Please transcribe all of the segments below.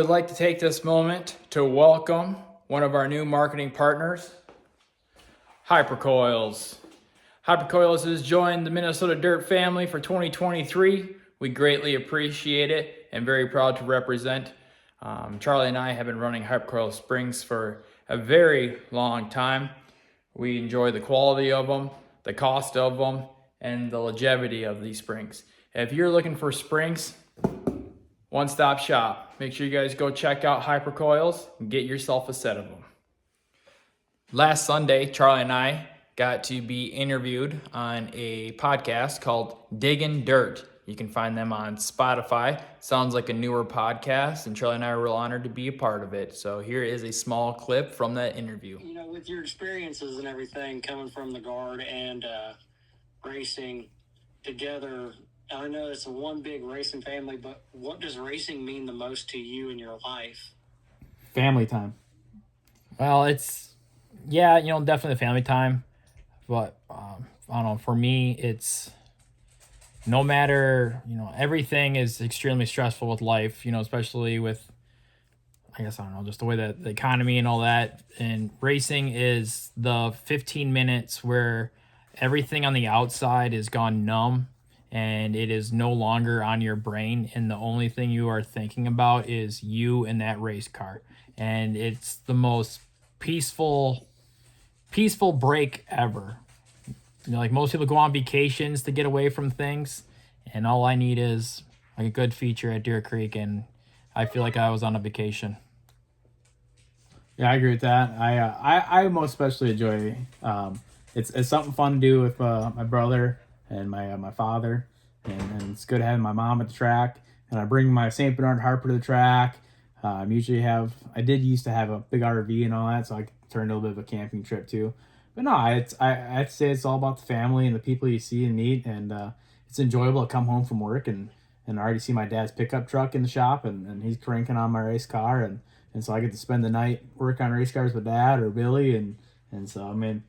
would like to take this moment to welcome one of our new marketing partners, Hypercoils. Hypercoils has joined the Minnesota Dirt family for 2023. We greatly appreciate it and very proud to represent. Charlie and I have been running Hypercoil springs for a very long time. We enjoy the quality of them, the cost of them, and the longevity of these springs. If you're looking for springs, one-stop shop. Make sure you guys go check out Hypercoils and get yourself a set of them. Last Sunday, Charlie and I got to be interviewed on a podcast called Diggin' Dirt. You can find them on Spotify. Sounds like a newer podcast, and Charlie and I are real honored to be a part of it. So here is a small clip from that interview. You know, with your experiences and everything coming from the guard and racing together, I know it's a one big racing family, but what does racing mean the most to you in your life? Family time. Well, it's, definitely family time. But, I don't know, for me, it's no matter, everything is extremely stressful with life, especially with, just the way that the economy and all that. And racing is the 15 minutes where everything on the outside is gone numb and it is no longer on your brain. And the only thing you are thinking about is you in that race car. And it's the most peaceful break ever. Like most people go on vacations to get away from things, and all I need is like a good feature at Deer Creek, and I feel like I was on a vacation. Yeah, I agree with that. I most especially enjoy. It's something fun to do with my brother and my father, and it's good having my mom at the track. And I bring my St. Bernard Harper to the track. I did used to have a big RV and all that, so I turned a little bit of a camping trip too. But no, I'd say it's all about the family and the people you see and meet, and it's enjoyable to come home from work and I already see my dad's pickup truck in the shop, and he's cranking on my race car, and so I get to spend the night working on race cars with Dad or Billy, and so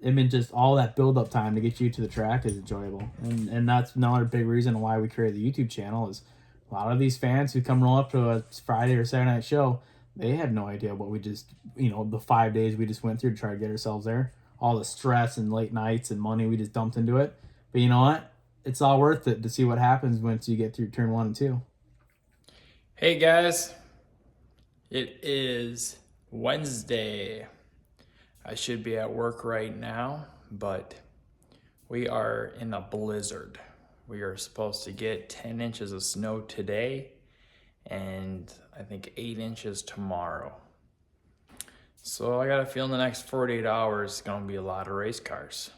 just all that build up time to get you to the track is enjoyable, and that's another big reason why we created the YouTube channel. Is a lot of these fans who come roll up to a Friday or Saturday night show, they have no idea what we just, the 5 days we just went through to try to get ourselves there. All the stress and late nights and money we just dumped into it. But you know what? It's all worth it to see what happens once you get through turn 1 and 2. Hey guys, it is Wednesday. I should be at work right now, but we are in a blizzard. We are supposed to get 10 inches of snow today and I think 8 inches tomorrow. So I got a feeling the next 48 hours is going to be a lot of race cars.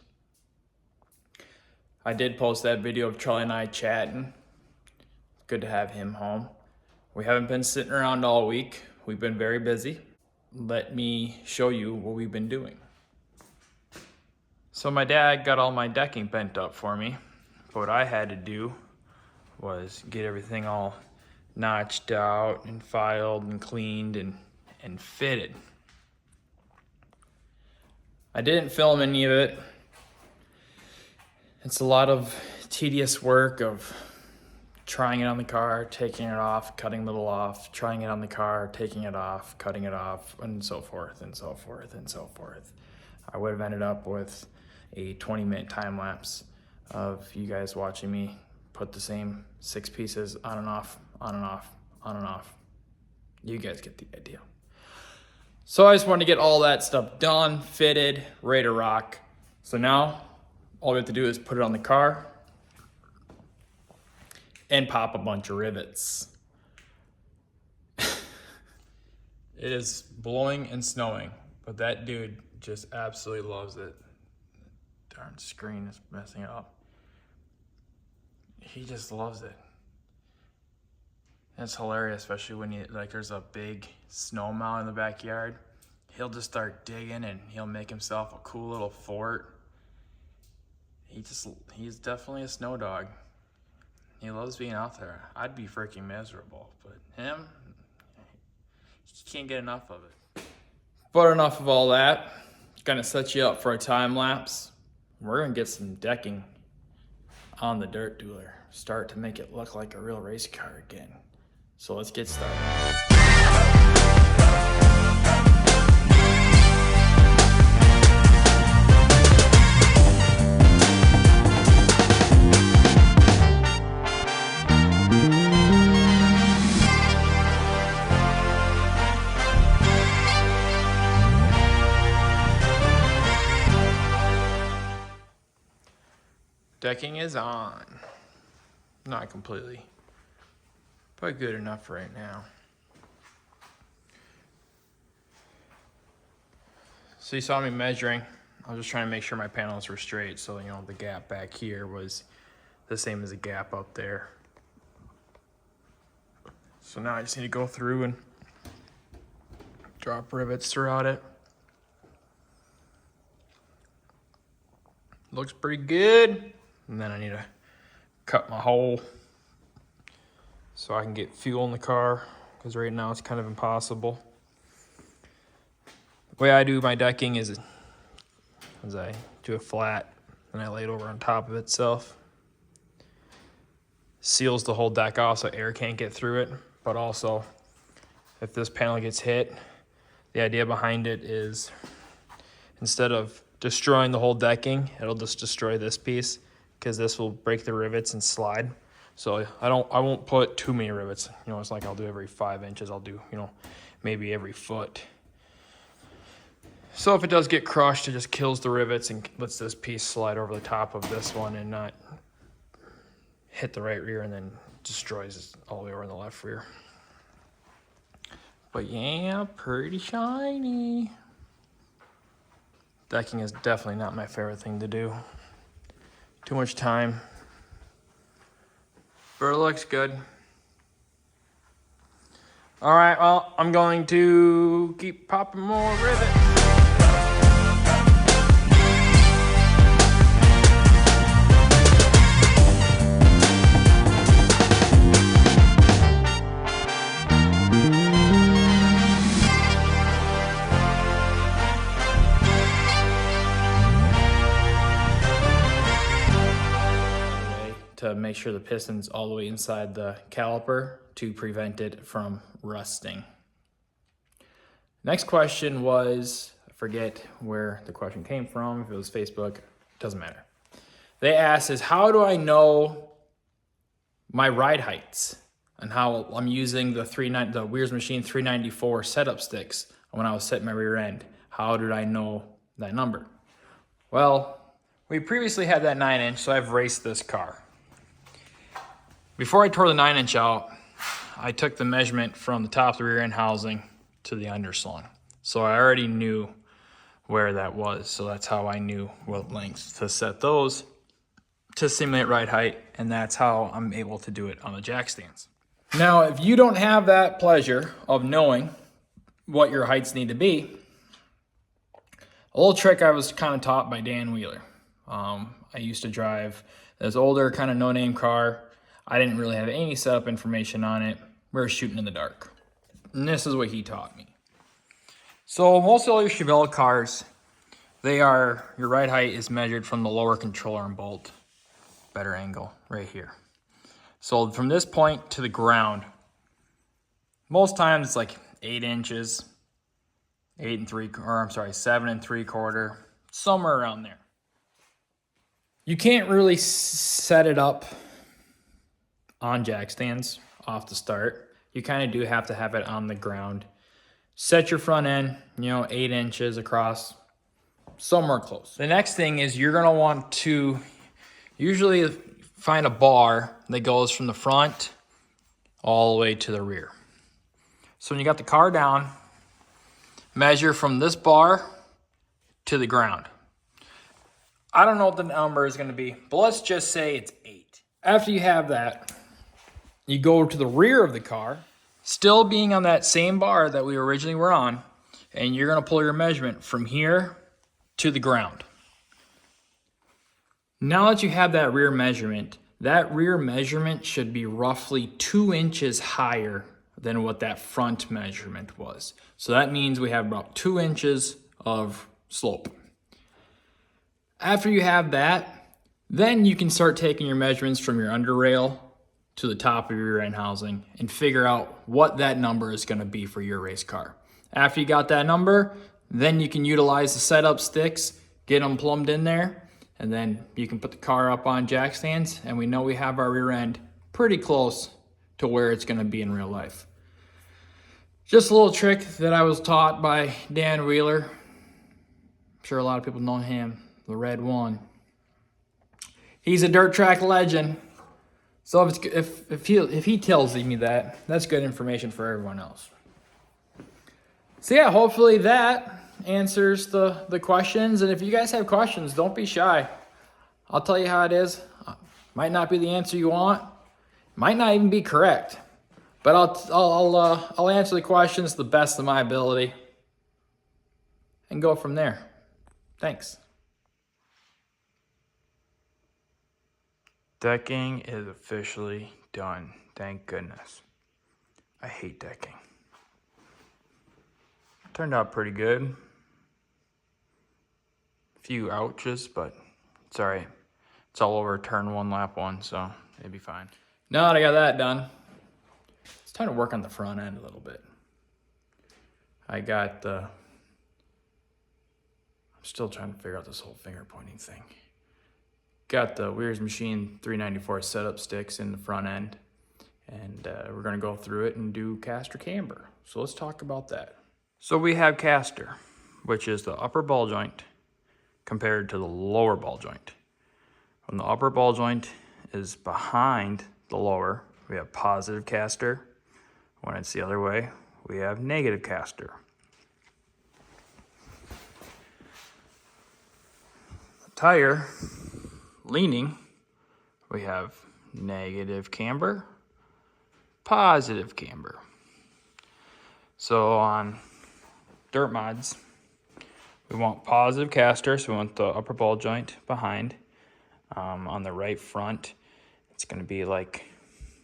I did post that video of Charlie and I chatting. Good to have him home. We haven't been sitting around all week. We've been very busy. Let me show you what we've been doing. So my dad got all my decking bent up for me. What I had to do was get everything all notched out and filed and cleaned and fitted. I didn't film any of it. It's a lot of tedious work of trying it on the car, taking it off, cutting a little off, trying it on the car, taking it off, cutting it off, and so forth and so forth and so forth. I would have ended up with a 20-minute time lapse of you guys watching me put the same 6 pieces on and off, on and off, on and off. You guys get the idea. So I just wanted to get all that stuff done, fitted, ready to rock. So now all we have to do is put it on the car and pop a bunch of rivets. It is blowing and snowing, but that dude just absolutely loves it. Darn screen is messing up. He just loves it. It's hilarious, especially when there's a big snow mound in the backyard. He'll just start digging and he'll make himself a cool little fort. He's definitely a snow dog. He loves being out there. I'd be freaking miserable, but him, he can't get enough of it. But enough of all that. Gonna set you up for a time lapse. We're gonna get some decking on the dirt dueler. Start to make it look like a real race car again. So let's get started. Decking is on. Not completely, but good enough for right now. So you saw me measuring. I was just trying to make sure my panels were straight, so the gap back here was the same as the gap up there. So now I just need to go through and drop rivets throughout it. Looks pretty good. And then I need to cut my hole so I can get fuel in the car, because right now it's kind of impossible. The way I do my decking is I do a flat and I lay it over on top of itself. Seals the whole deck off so air can't get through it, but also if this panel gets hit, the idea behind it is instead of destroying the whole decking, it'll just destroy this piece, because this will break the rivets and slide. So I won't put too many rivets. It's like I'll do every 5 inches. I'll do, maybe every foot. So if it does get crushed, it just kills the rivets and lets this piece slide over the top of this one and not hit the right rear and then destroys it all the way over in the left rear. But yeah, pretty shiny. Decking is definitely not my favorite thing to do. Too much time. But it looks good. All right, well, I'm going to keep popping more rivets. To make sure the piston's all the way inside the caliper to prevent it from rusting. Next question was, I forget where the question came from, if it was Facebook, doesn't matter. They asked is, how do I know my ride heights and how I'm using the Weir's Machine 394 setup sticks when I was setting my rear end? How did I know that number? Well, we previously had that 9-inch, so I've raced this car. Before I tore the 9-inch out, I took the measurement from the top of the rear end housing to the underslung. So I already knew where that was. So that's how I knew what lengths to set those to simulate ride height. And that's how I'm able to do it on the jack stands. Now, if you don't have that pleasure of knowing what your heights need to be, a little trick I was kind of taught by Dan Wheeler. I used to drive this older kind of no-name car. I didn't really have any setup information on it. We were shooting in the dark. And this is what he taught me. So most of all your Chevelle cars, your ride height is measured from the lower control arm bolt. Better angle right here. So from this point to the ground, most times it's like 8 inches, 7 3/4, somewhere around there. You can't really set it up on jack stands off the start. You kind of do have to have it on the ground. Set your front end, 8 inches across, somewhere close. The next thing is you're gonna want to usually find a bar that goes from the front all the way to the rear. So when you got the car down, measure from this bar to the ground. I don't know what the number is gonna be, but let's just say it's 8. After you have that, you go to the rear of the car, still being on that same bar that we originally were on, and you're gonna pull your measurement from here to the ground. Now that you have that rear measurement should be roughly 2 inches higher than what that front measurement was. So that means we have about 2 inches of slope. After you have that, then you can start taking your measurements from your under rail to the top of your rear end housing and figure out what that number is going to be for your race car. After you got that number, then you can utilize the setup sticks, get them plumbed in there, and then you can put the car up on jack stands, and we know we have our rear end pretty close to where it's going to be in real life. Just a little trick that I was taught by Dan Wheeler. I'm sure a lot of people know him, the Red One. He's a dirt track legend. So if he tells me that, that's good information for everyone else. So yeah, hopefully that answers the questions. And if you guys have questions, don't be shy. I'll tell you how it is. Might not be the answer you want. Might not even be correct. But I'll answer the questions to the best of my ability and go from there. Thanks. Decking is officially done. Thank goodness. I hate decking. Turned out pretty good. A few ouches, but it's all right. It's all over turn 1, lap 1, so it'll be fine. Now that I got that done, it's time to work on the front end a little bit. I'm still trying to figure out this whole finger pointing thing. Got the Weir's Machine 394 setup sticks in the front end, and we're gonna go through it and do caster camber. So let's talk about that. So we have caster, which is the upper ball joint compared to the lower ball joint. When the upper ball joint is behind the lower, we have positive caster. When it's the other way, we have negative caster. The tire leaning, we have negative camber, positive camber. So on dirt mods, we want positive caster, so we want the upper ball joint behind. On the right front, it's going to be like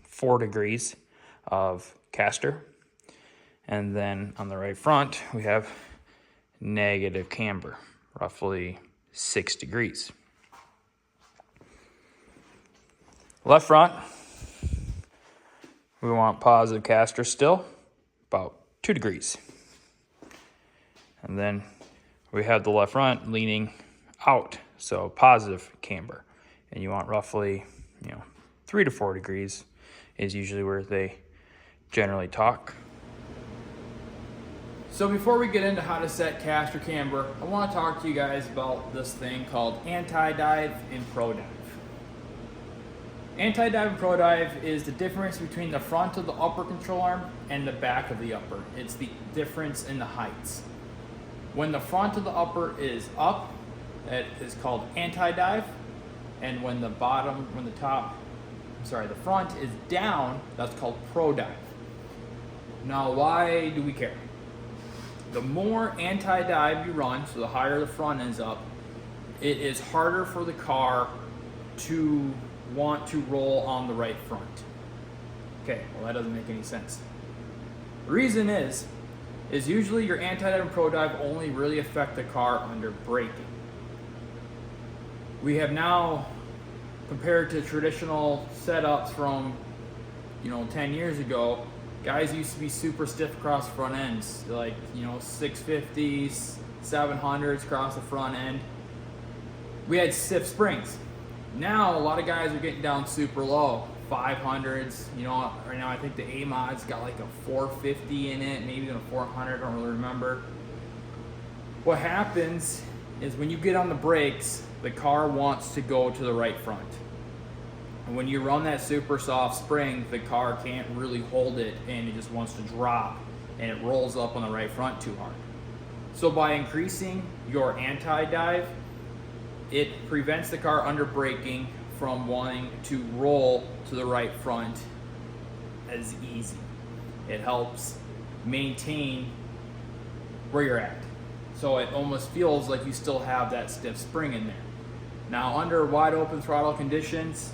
4 degrees of caster. And then on the right front, we have negative camber, roughly 6 degrees. Left front, we want positive caster still, about 2 degrees. And then we have the left front leaning out, so positive camber. And you want roughly, 3 to 4 degrees is usually where they generally talk. So before we get into how to set caster camber, I want to talk to you guys about this thing called anti-dive and pro dive. Anti-dive and pro dive is the difference between the front of the upper control arm and the back of the upper. It's the difference in the heights. When the front of the upper is up, that is called anti-dive. And when the front is down, that's called pro dive. Now, why do we care? The more anti-dive you run, so the higher the front ends up, it is harder for the car to want to roll on the right front. Okay, well that doesn't make any sense. The reason is usually your anti-dive and pro dive only really affect the car under braking. We have now, compared to traditional setups from 10 years ago, guys used to be super stiff across front ends, like 650s, 700s across the front end. We had stiff springs. Now a lot of guys are getting down super low, 500s. Right now I think the A-Mod's got like a 450 in it, maybe even a 400. I don't really remember. What happens is when you get on the brakes, the car wants to go to the right front. And when you run that super soft spring, the car can't really hold it and it just wants to drop and it rolls up on the right front too hard. So by increasing your anti-dive, it prevents the car under braking from wanting to roll to the right front as easy. It helps maintain where you're at. So it almost feels like you still have that stiff spring in there. Now under wide open throttle conditions,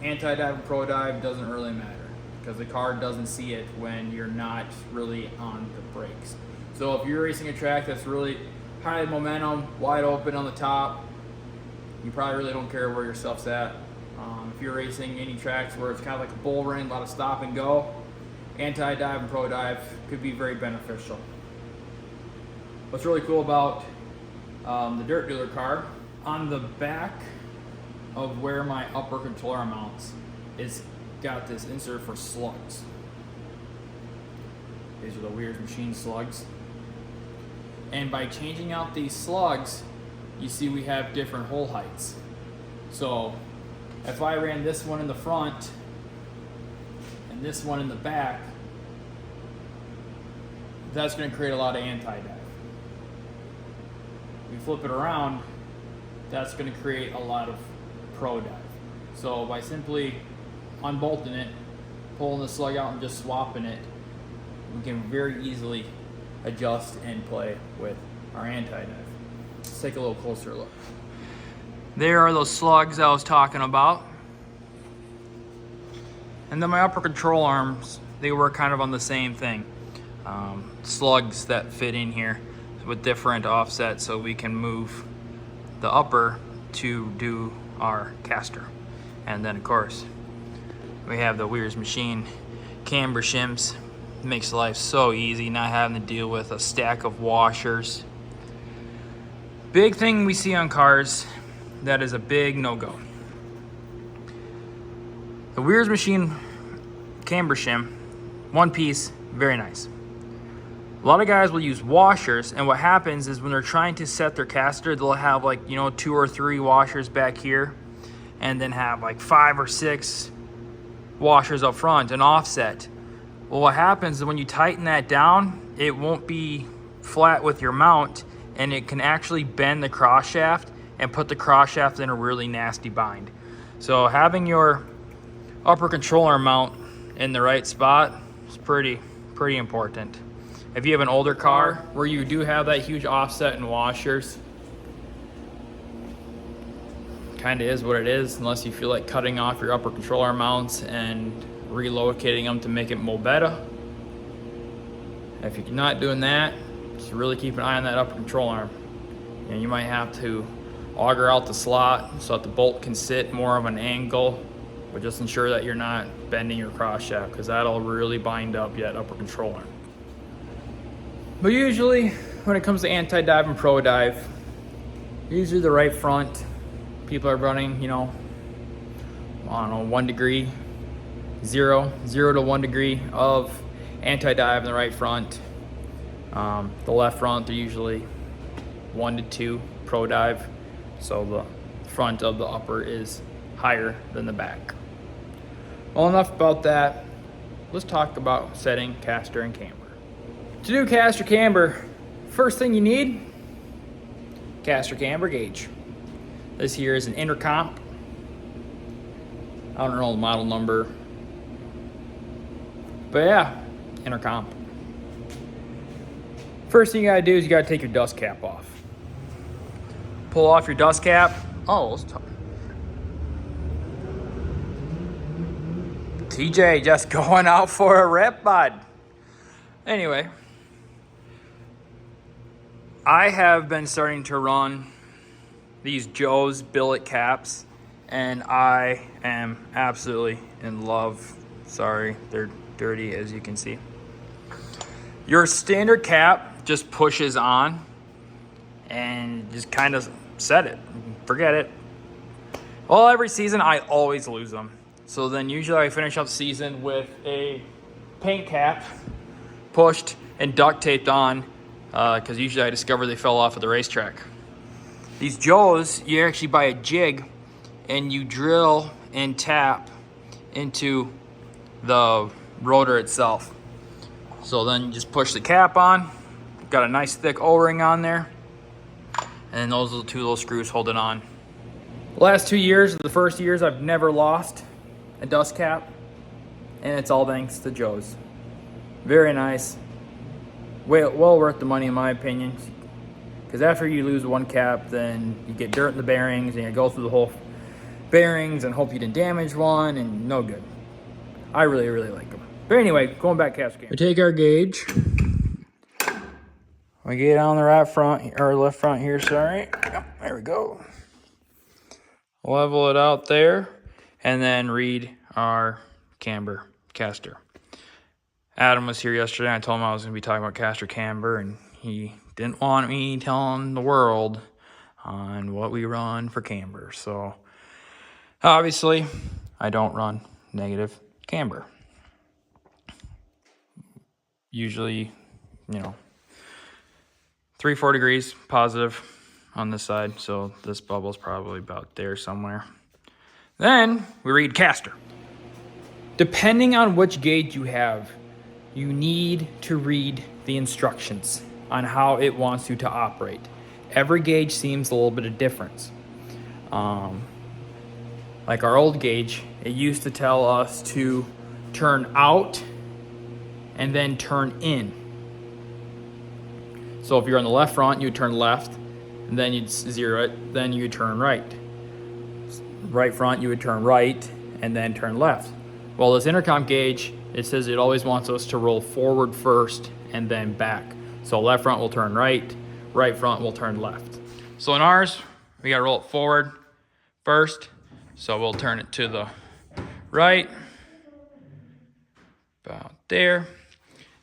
anti-dive and pro dive doesn't really matter because the car doesn't see it when you're not really on the brakes. So if you're racing a track that's really high momentum, wide open on the top, you probably really don't care where your stuff's at. If you're racing any tracks where it's kind of like a bull ring, a lot of stop and go, anti-dive and pro dive could be very beneficial. What's really cool about the Dirt Dealer car, on the back of where my upper control arm mounts, it's got this insert for slugs. These are the Weir's Machine slugs. And by changing out these slugs, you see we have different hole heights. So if I ran this one in the front and this one in the back, that's going to create a lot of anti-dive. If you flip it around, that's going to create a lot of pro dive. So by simply unbolting it, pulling the slug out and just swapping it, we can very easily adjust and play with our anti-dive. Let's take a little closer look. There are those slugs I was talking about. And then my upper control arms, they work kind of on the same thing. Slugs that fit in here with different offsets so we can move the upper to do our caster. And then of course, we have the Weir's Machine camber shims. Makes life so easy not having to deal with a stack of washers. Big thing we see on cars that is a big no-go. The Weir's Machine camber shim, one piece, very nice. A lot of guys will use washers, and what happens is when they're trying to set their caster, they'll have like, 2 or 3 washers back here, and then have like 5 or 6 washers up front, an offset. Well, what happens is when you tighten that down, it won't be flat with your mount, and it can actually bend the cross shaft and put the cross shaft in a really nasty bind. So having your upper control arm mount in the right spot is pretty important. If you have an older car where you do have that huge offset in washers, kind of is what it is, unless you feel like cutting off your upper control arm mounts and relocating them to make it more better. If you're not doing that, just really keep an eye on that upper control arm. And you might have to auger out the slot so that the bolt can sit more of an angle, but just ensure that you're not bending your cross shaft, because that'll really bind up that upper control arm. But usually when it comes to anti-dive and pro dive, usually the right front, people are running, I don't know, 1 degree, 0 to 1 degree of anti-dive in the right front. The left front, they're usually 1 to 2 pro dive. So the front of the upper is higher than the back. Well, enough about that. Let's talk about setting caster and camber. To do caster camber, first thing you need, caster camber gauge. This here is an Intercomp. I don't know the model number, but yeah, Intercomp. First thing you gotta do is you gotta take your dust cap off. Pull off your dust cap. Oh, let's talk. TJ just going out for a rip, bud. Anyway, I have been starting to run these Joe's billet caps, and I am absolutely in love. Sorry, they're dirty as you can see. Your standard cap just pushes on and just kind of set it. Forget it. Well, every season I always lose them. So then usually I finish up the season with a paint cap pushed and duct taped on, because usually I discover they fell off at the racetrack. These Joes, you actually buy a jig and you drill and tap into the rotor itself. So then you just push the cap on, got a nice thick O-ring on there, and those are the 2 little screws holding on. The last 2 years, the first years, I've never lost a dust cap, and it's all thanks to Joe's. Very nice. Well worth the money in my opinion. Because after you lose one cap, then you get dirt in the bearings, and you go through the whole bearings and hope you didn't damage one, and no good. I really like them. But anyway, going back caster camber. We take our gauge. We get on the right front, or left front here, sorry. Yep, there we go. Level it out there, and then read our camber caster. Adam was here yesterday. I told him I was going to be talking about caster camber, and he didn't want me telling the world on what we run for camber. So obviously I don't run negative camber. Usually, 3-4 degrees positive on this side. So this bubble's probably about there somewhere. Then we read caster. Depending on which gauge you have, you need to read the instructions on how it wants you to operate. Every gauge seems a little bit of difference. Like our old gauge, it used to tell us to turn out and then turn in. So if you're on the left front, you would turn left, and then you'd zero it, then you would turn right. Right front, you would turn right, and then turn left. Well, this intercom gauge, it says it always wants us to roll forward first and then back. So left front will turn right, right front will turn left. So in ours, we gotta roll it forward first. So we'll turn it to the right, about there.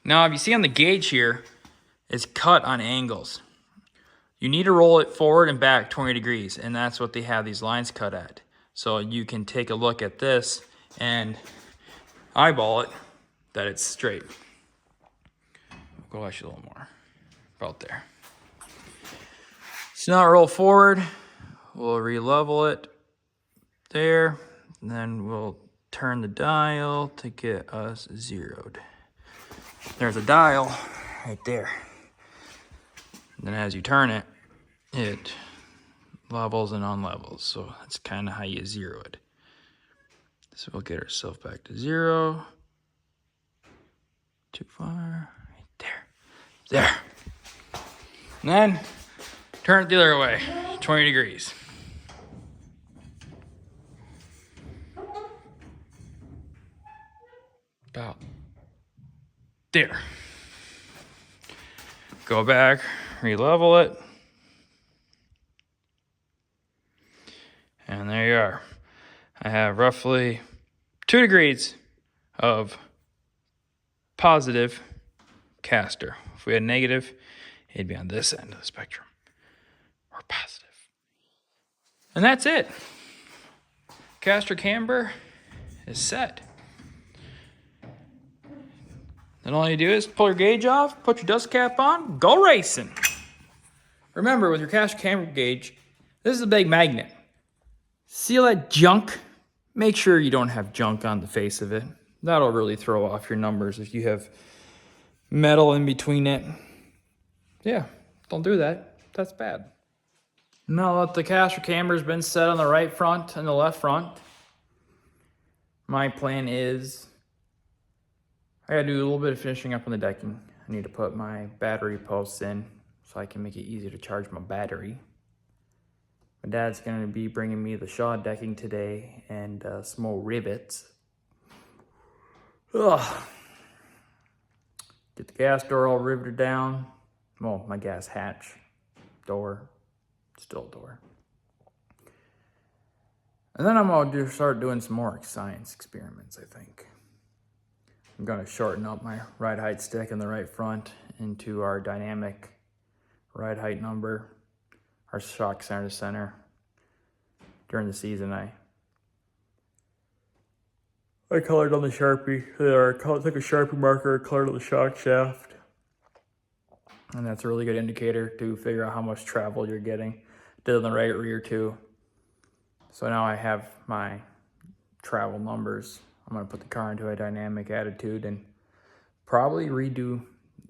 Now, if you see on the gauge here, it's cut on angles. You need to roll it forward and back 20 degrees, and that's what they have these lines cut at. So you can take a look at this and eyeball it that it's straight. Go actually a little more, about there. So now roll forward, we'll re-level it there, and then we'll turn the dial to get us zeroed. There's a dial right there. And then as you turn it, it levels and unlevels. So that's kind of how you zero it. So we'll get ourselves back to 0. Too far. Right there. There. And then turn it the other way, 20 degrees. About there. Go back, re-level it. And there you are. I have roughly 2 degrees of positive caster. If we had negative, it'd be on this end of the spectrum. Or positive. And that's it. Caster camber is set. Then all you do is pull your gauge off, put your dust cap on, go racing. Remember, with your caster camber gauge, this is a big magnet. See all that junk? Make sure you don't have junk on the face of it. That'll really throw off your numbers if you have metal in between it. Yeah, don't do that. That's bad. Now that the caster camber's been set on the right front and the left front, my plan is I gotta do a little bit of finishing up on the decking. I need to put my battery posts in so I can make it easier to charge my battery. My dad's gonna be bringing me the Shaw decking today and some more rivets. Ugh. Get the gas door all riveted down. Well, my gas hatch door, still door. And then I'm gonna start doing some more science experiments, I think. I'm gonna shorten up my ride height stick in the right front into our dynamic ride height number, our shock center to center. During the season, I colored on the Sharpie, or took a Sharpie marker, colored on the shock shaft. And that's a really good indicator to figure out how much travel you're getting. Did on the right rear too. So now I have my travel numbers. I'm gonna put the car into a dynamic attitude and probably redo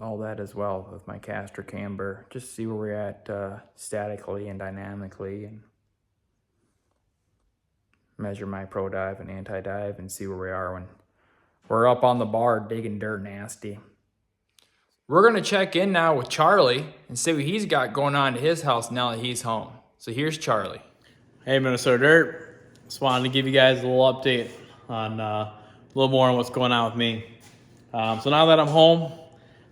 all that as well with my caster camber. Just see where we're at statically and dynamically, and measure my pro dive and anti-dive and see where we are when we're up on the bar digging dirt nasty. We're gonna check in now with Charlie and see what he's got going on at his house now that he's home. So here's Charlie. Hey, Minnesota Dirt. Just wanted to give you guys a little update on a little more on what's going on with me. So now that I'm home,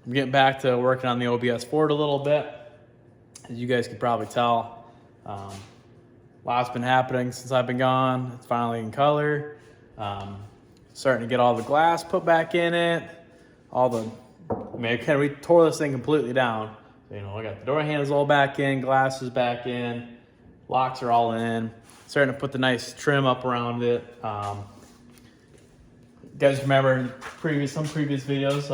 I'm getting back to working on the OBS Ford a little bit. As you guys can probably tell, lots been happening since I've been gone. It's finally in color. Starting to get all the glass put back in it. We tore this thing completely down. I got the door handles all back in, glasses back in, locks are all in. Starting to put the nice trim up around it. You guys remember in some previous videos,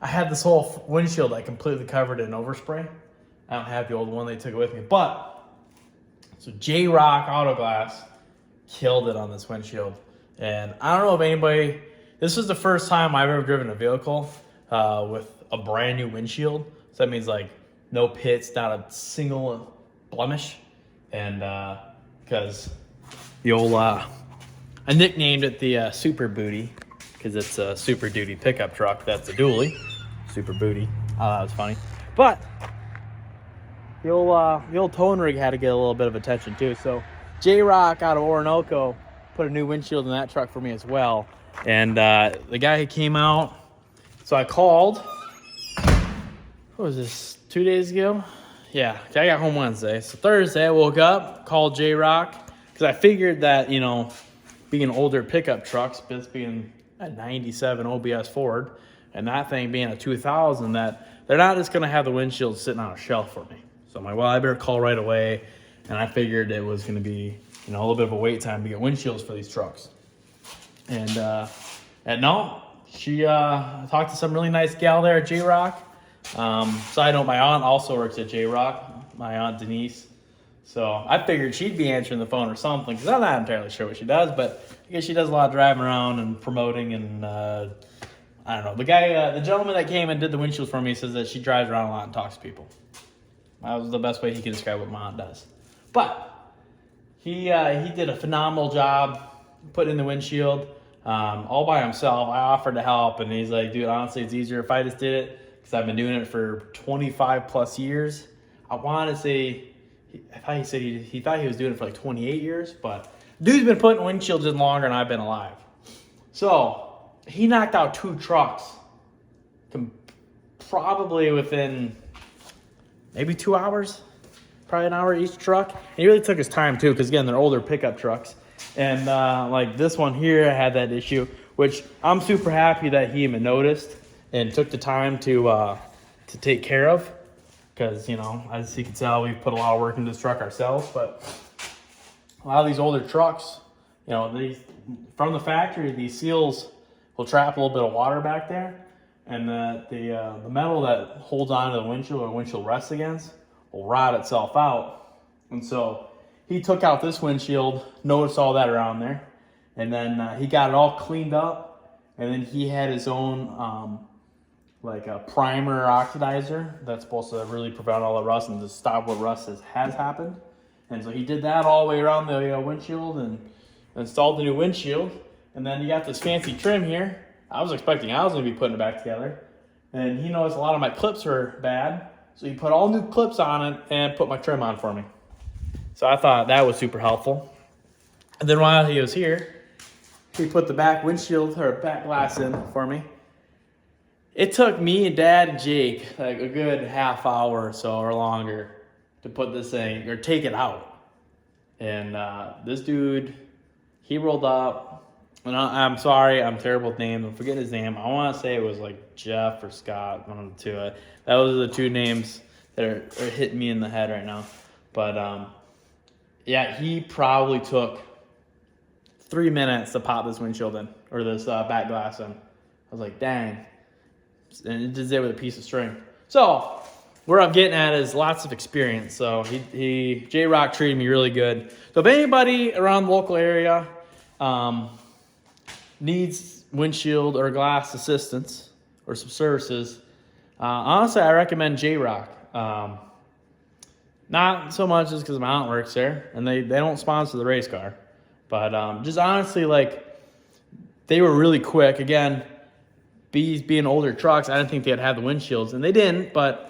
I had this whole windshield I completely covered in overspray. I don't have the old one, they took it with me. But, so J-Rock Auto Glass killed it on this windshield. And I don't know if anybody, this was the first time I've ever driven a vehicle with a brand new windshield. So that means like no pits, not a single blemish. And because the old, I nicknamed it the Super Booty because it's a Super Duty pickup truck. That's a dually, Super Booty. Oh, that was funny. But the old towing rig had to get a little bit of attention too. So J-Rock out of Orinoco put a new windshield in that truck for me as well. And the guy who came out, so I called, what was this, 2 days ago? Yeah, I got home Wednesday. So Thursday I woke up, called J-Rock, because I figured that, you know, being older pickup trucks, this being a 97 OBS Ford, and that thing being a 2000, that they're not just going to have the windshield sitting on a shelf for me. So I'm like, well, I better call right away. And I figured it was going to be, you know, a little bit of a wait time to get windshields for these trucks. And no, she talked to some really nice gal there at J-Rock. Side note, my aunt also works at J-Rock, my aunt Denise. So I figured she'd be answering the phone or something, because I'm not entirely sure what she does, but I guess she does a lot of driving around and promoting and I don't know. The guy, the gentleman that came and did the windshield for me says that she drives around a lot and talks to people. That was the best way he could describe what my aunt does. But he did a phenomenal job putting in the windshield all by himself. I offered to help, and he's like, dude, honestly, it's easier if I just did it, because I've been doing it for 25 plus years. I want to say, I thought he said he thought he was doing it for like 28 years, but dude's been putting windshields in longer than I've been alive. So he knocked out 2 trucks probably within maybe 2 hours, probably an hour each truck. And he really took his time too, because again, they're older pickup trucks. And like this one here had that issue, which I'm super happy that he even noticed and took the time to take care of. Because, you know, as you can tell, we've put a lot of work into this truck ourselves. But a lot of these older trucks, you know, from the factory, these seals will trap a little bit of water back there. And the metal that holds onto the windshield or windshield rests against will rot itself out. And so he took out this windshield, noticed all that around there. And then he got it all cleaned up. And then he had his own like a primer oxidizer that's supposed to really prevent all the rust and to stop what rust has happened. And so he did that all the way around the windshield and installed the new windshield. And then you got this fancy trim here. I was expecting I was going to be putting it back together. And he noticed a lot of my clips were bad. So he put all new clips on it and put my trim on for me. So I thought that was super helpful. And then while he was here, he put the back windshield or back glass in for me. It took me and Dad and Jake like a good half hour or so or longer to put this thing or take it out. And this dude, he rolled up, and I'm sorry, I'm terrible with names. I'm forgetting his name. I want to say it was like Jeff or Scott, one of the two. Those are the 2 names that are hitting me in the head right now. But yeah, he probably took 3 minutes to pop this windshield in, or this back glass in. I was like, dang. And it just did with a piece of string. So where I'm getting at is lots of experience. So J-Rock treated me really good. So if anybody around the local area needs windshield or glass assistance or some services, honestly, I recommend J-Rock. Not so much just because my aunt works there, and they don't sponsor the race car. But just honestly, like, they were really quick. Again, these being older trucks, I didn't think they'd have the windshields, and they didn't, but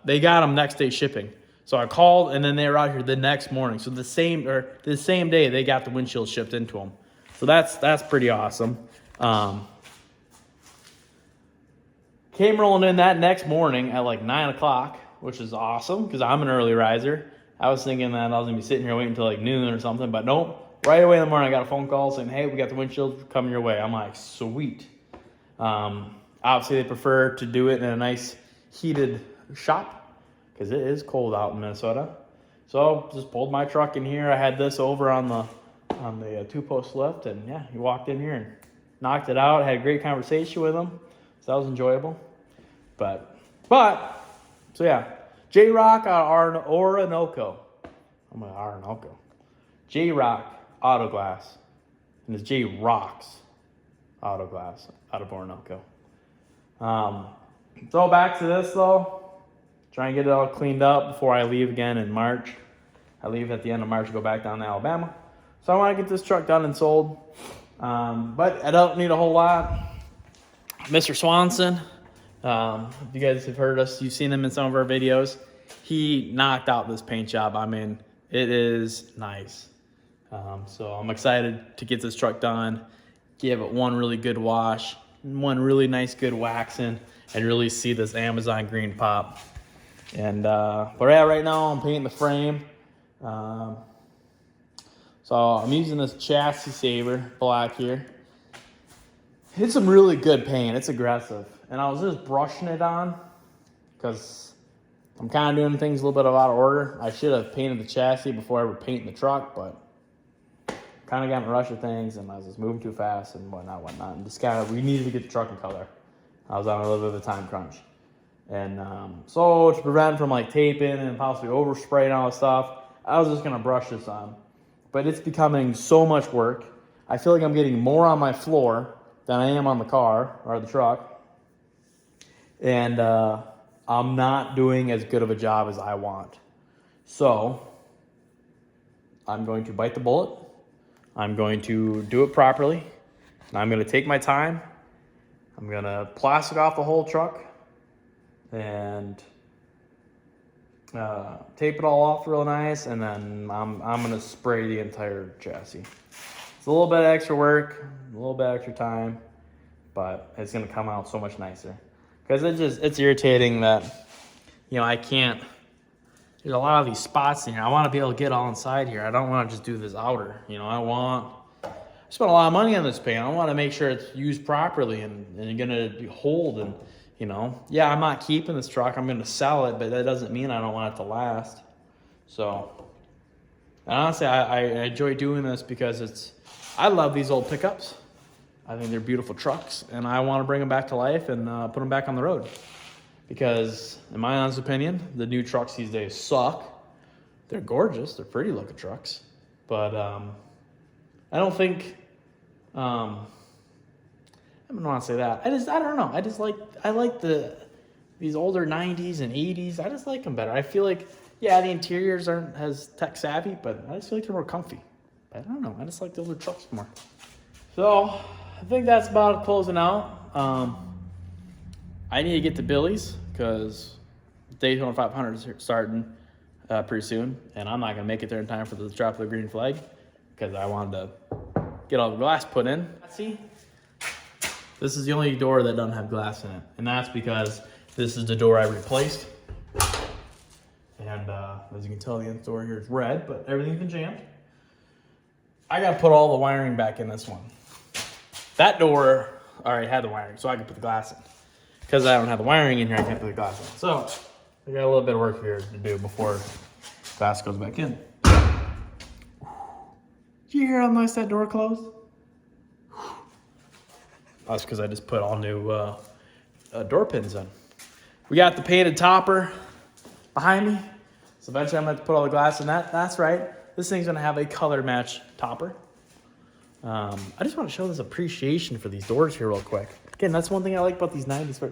they got them next day shipping. So I called, and then they were out here the next morning. So the same day, they got the windshield shipped into them. So that's pretty awesome. Came rolling in that next morning at like 9 o'clock, which is awesome because I'm an early riser. I was thinking that I was gonna be sitting here waiting until like noon or something, but nope. Right away in the morning, I got a phone call saying, "Hey, we got the windshield coming your way." I'm like, sweet. Obviously, they prefer to do it in a nice heated shop because it is cold out in Minnesota. So just pulled my truck in here. I had this over on the 2-post lift, and yeah, he walked in here and knocked it out. Had a great conversation with him, so that was enjoyable. But so yeah, J-Rock out of Orinoco. I'm like Orinoco. J-Rock Auto Glass. And it's J Rocks Auto Glass out of Orinoco. So back to this though. Try and get it all cleaned up before I leave again in March. I leave at the end of March to go back down to Alabama. So I want to get this truck done and sold. But I don't need a whole lot. Mr. Swanson, you guys have heard us, you've seen him in some of our videos. He knocked out this paint job. I mean, it is nice. So I'm excited to get this truck done, give it one really good wash, one really nice good waxing, and really see this Amazon green pop. And but yeah, right now I'm painting the frame. So I'm using this Chassis Saver black here. It's some really good paint. It's aggressive. And I was just brushing it on because I'm kind of doing things a little bit out of order. I should have painted the chassis before I ever painted the truck, but kind of got in a rush of things and I was just moving too fast and whatnot. And just kind of, we needed to get the truck in color. I was on a little bit of a time crunch. And so to prevent from like taping and possibly overspray and all that stuff, I was just going to brush this on. But it's becoming so much work. I feel like I'm getting more on my floor than I am on the car or the truck. And I'm not doing as good of a job as I want. So I'm going to bite the bullet. I'm going to do it properly. And I'm going to take my time. I'm going to plastic off the whole truck and tape it all off real nice. And then I'm going to spray the entire chassis. It's a little bit of extra work, a little bit extra time, but it's going to come out so much nicer. Because it's irritating that, you know, I can't, there's a lot of these spots in here. I want to be able to get all inside here. I don't want to just do this outer. You know, I spent a lot of money on this paint. I want to make sure it's used properly and going to hold. And, you know, yeah, I'm not keeping this truck. I'm going to sell it, but that doesn't mean I don't want it to last. So, and honestly, I enjoy doing this because I love these old pickups. I think they're beautiful trucks, and I want to bring them back to life and put them back on the road. Because, in my honest opinion, the new trucks these days suck. They're gorgeous. They're pretty looking trucks. But I don't think, I don't want to say that. I don't know. I like these older 90s and 80s. I just like them better. I feel like, yeah, the interiors aren't as tech savvy, but I just feel like they're more comfy. I don't know. I just like the older trucks more. So, I think that's about closing out. I need to get to Billy's because Daytona 500 is starting pretty soon, and I'm not going to make it there in time for the drop of the green flag because I wanted to get all the glass put in. See, this is the only door that doesn't have glass in it, and that's because this is the door I replaced. And as you can tell, the end door here is red, but everything's been jammed. I got to put all the wiring back in this one. That door already had the wiring, so I can put the glass in. Because I don't have the wiring in here, I can't put the glass in. So, I got a little bit of work here to do before glass goes back in. Did you hear how nice that door closed? That's because I just put all new door pins in. We got the painted topper behind me. So eventually I'm going to have to put all the glass in that. That's right. This thing's going to have a color match topper. I just want to show this appreciation for these doors here real quick. Again, that's one thing I like about these 90s.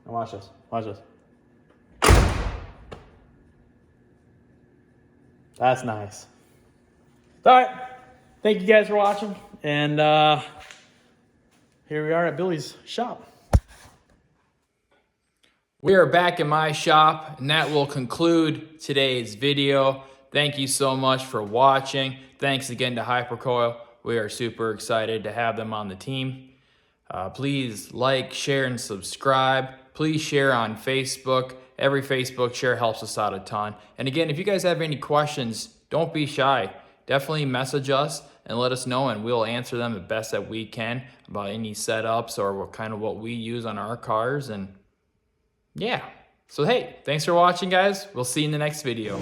Now watch this. Watch this. That's nice. All right. Thank you guys for watching. And here we are at Billy's shop. We are back in my shop, and that will conclude today's video. Thank you so much for watching. Thanks again to Hypercoil. We are super excited to have them on the team. Please like, share, and subscribe. Please share on Facebook. Every Facebook share helps us out a ton. And again, if you guys have any questions, don't be shy. Definitely message us and let us know, and we'll answer them the best that we can about any setups or what we use on our cars. And yeah. So hey, thanks for watching, guys. We'll see you in the next video.